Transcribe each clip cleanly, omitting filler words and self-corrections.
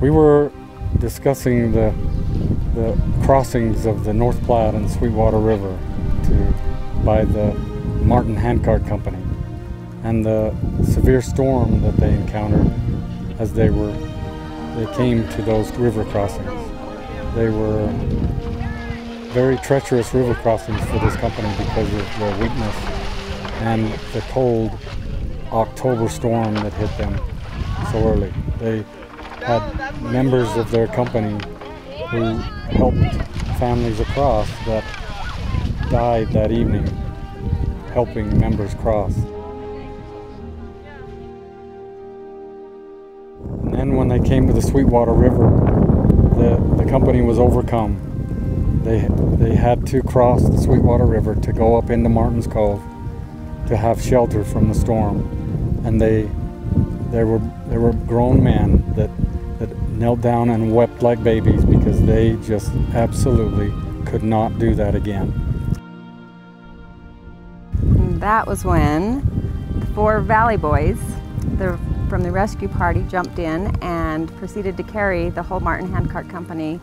We were discussing the crossings of the North Platte and Sweetwater River by the Martin Handcart Company, and the severe storm that they encountered as they came to those river crossings. They were very treacherous river crossings for this company because of their weakness and the cold October storm that hit them so early. They had members of their company who helped families across that died that evening helping members cross. And then when they came to the Sweetwater River, the company was overcome. They had to cross the Sweetwater River to go up into Martin's Cove to have shelter from the storm. And there were grown men that knelt down and wept like babies because they just absolutely could not do that again. That was when the 4 Valley Boys from the rescue party jumped in and proceeded to carry the whole Martin Handcart Company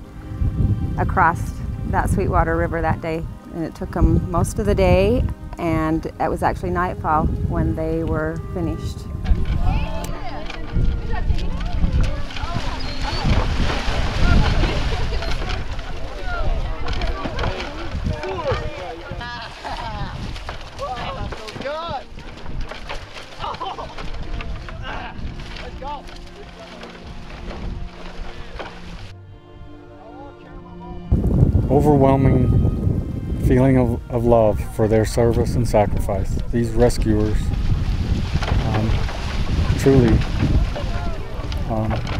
across that Sweetwater River that day. And it took them most of the day, and it was actually nightfall when they were finished. Overwhelming feeling of love for their service and sacrifice. These rescuers truly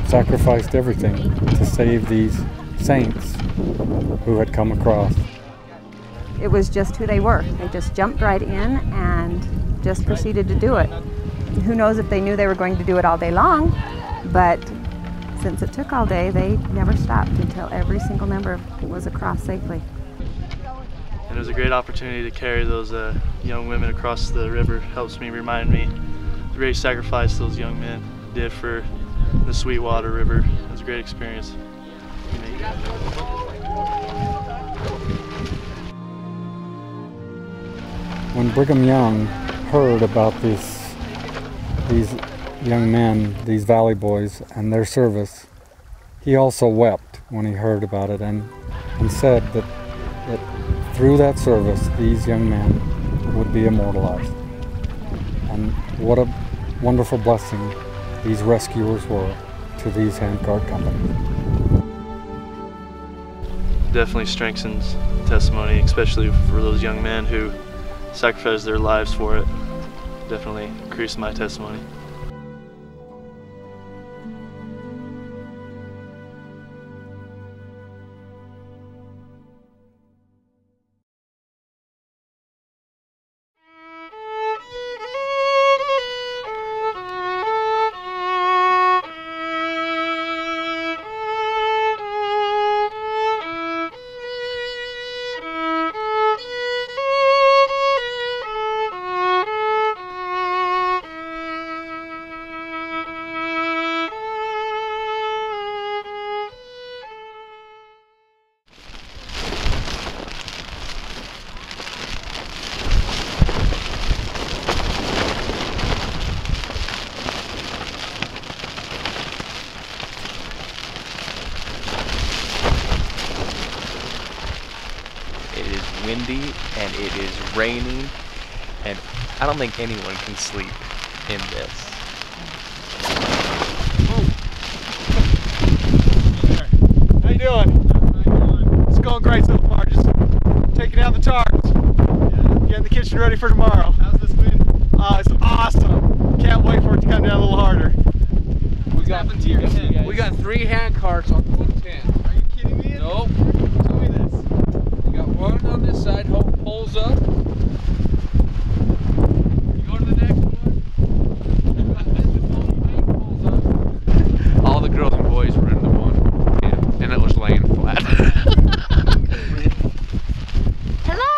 sacrificed everything to save these saints who had come across. It was just who they were. They just jumped right in and just proceeded to do it. Who knows if they knew they were going to do it all day long, but since it took all day, they never stopped until every single member was across safely. And it was a great opportunity to carry those young women across the river. Helps me remind me the great sacrifice those young men did for the Sweetwater River. It was a great experience. When Brigham Young heard about these young men, these Valley Boys, and their service, he also wept when he heard about it and said that through that service these young men would be immortalized. And what a wonderful blessing these rescuers were to these handcart companies. Definitely strengthens testimony, especially for those young men who sacrificed their lives for it. Definitely increased my testimony. It is windy and it is raining, and I don't think anyone can sleep in this. How you doing? It's going great so far. Just taking out the tarps, getting the kitchen ready for tomorrow. How's this wind? It's awesome. Can't wait for it to come down a little harder. We got 3 hand carts on one tent. Are you kidding me? Nope. Tell me this. We got one on this side, pulls up. You go to the next one. Pulls up. All the girls and boys were in the one tent, and it was laying flat. Hello!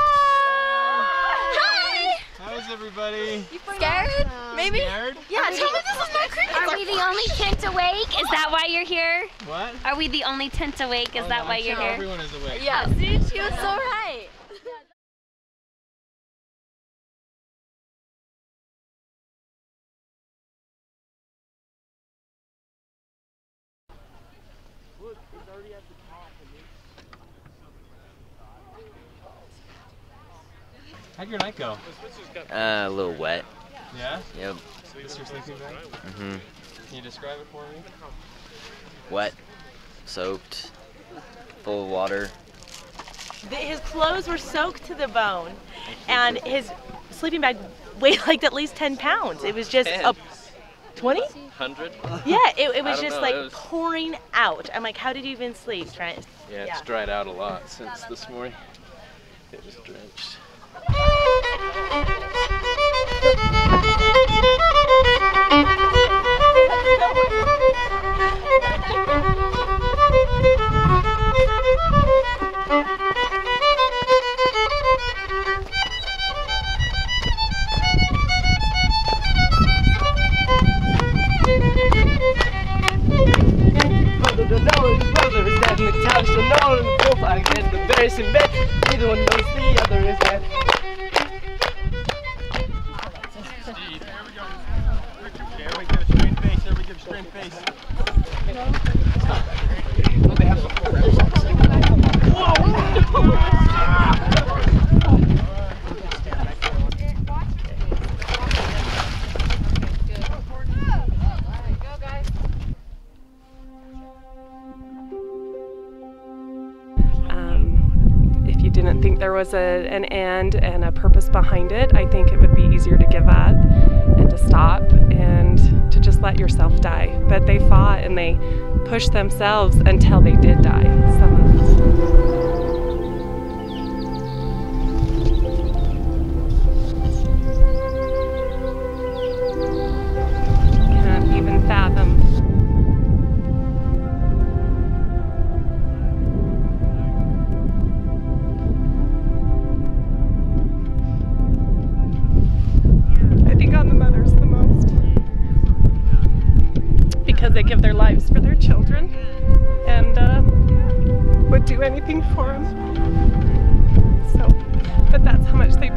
Hi! How's everybody? Scared? Maybe? Scared? Yeah, tell me this is not creepy. Are we the only tent awake? Is that why you're here? What? Are we the only tent awake? Is that why you're here? Everyone is awake. Yeah, see, she was so right. How'd your night go? A little wet. Yeah? Yep. Is this your sleeping bag? Mm-hmm. Can you describe it for me? Wet, soaked, full of water. His clothes were soaked to the bone, and his sleeping bag weighed like at least 10 pounds. It was just 20? 100? Yeah, it was just know, like it was... pouring out. I'm like, how did you even sleep, Trent? Yeah, it's dried out a lot since this morning. It was drenched. Brother is dead in the couch, so no one in the profile gets the very same bed. Neither one knows the other is dead. Everybody give a straight face. Everybody give a straight face. If you didn't think there was an end and a purpose behind it, I think it would be easier to give up and to stop and to just let yourself die. But they fought and they pushed themselves until they did die, some of them. Can't even fathom. Because they give their lives for their children and would do anything for them. So, but that's how much they